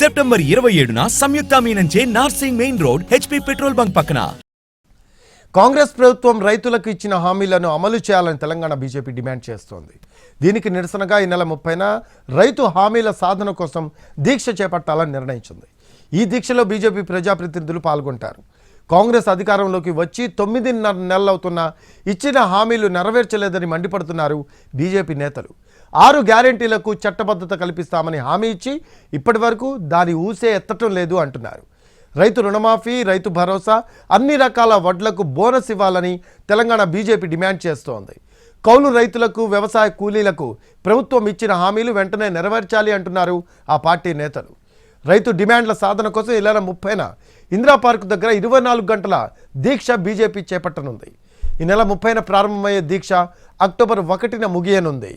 September 27న సంయుక్త మీనంచే Narsing main road HP petrol bunk పక్కన. కాంగ్రెస్ ప్రభుత్వం రైతులకు ఇచ్చిన హామీలను అమలు చేయాలని తెలంగాణ బీజేపీ డిమాండ్ చేస్తోంది. దీనికి నిరసనగా ఈ నెల 30న రైతు హామీల సాధన కోసం దీక్ష చేపట్టాలని నిర్ణయించింది. ఈ దీక్షలో బీజేపీ ప్రజాప్రతినిధులు పాల్గొంటారు. కాంగ్రెస్ అధికారంలోకి వచ్చి 9.5 నెలలవుతున్నా ఇచ్చిన హామీలు నెరవేర్చలేదని మండిపడుతున్నారు బీజేపీ నేతలు. 6 గ్యారెంటీలకు చట్టబద్ధత కల్పిస్తామని హామీ ఇచ్చి ఇప్పటి వరకు దాని ఊసే ఎత్తటం లేదు అంటున్నారు. రైతు రుణమాఫీ, రైతు భరోసా, అన్ని రకాల వడ్లకు బోనస్ ఇవ్వాలని తెలంగాణ బీజేపీ డిమాండ్ చేస్తోంది. కౌలు రైతులకు, వ్యవసాయ కూలీలకు ప్రభుత్వం ఇచ్చిన హామీలు వెంటనే నెరవేర్చాలి అంటున్నారు ఆ పార్టీ నేతలు. రైతు డిమాండ్ల సాధన కోసం ఈ నెల 30న ఇందిరా పార్క్ దగ్గర 24 గంటల దీక్ష బీజేపీ చేపట్టనుంది. ఈ నెల 30న ప్రారంభమయ్యే దీక్ష అక్టోబర్ 1న ముగియనుంది.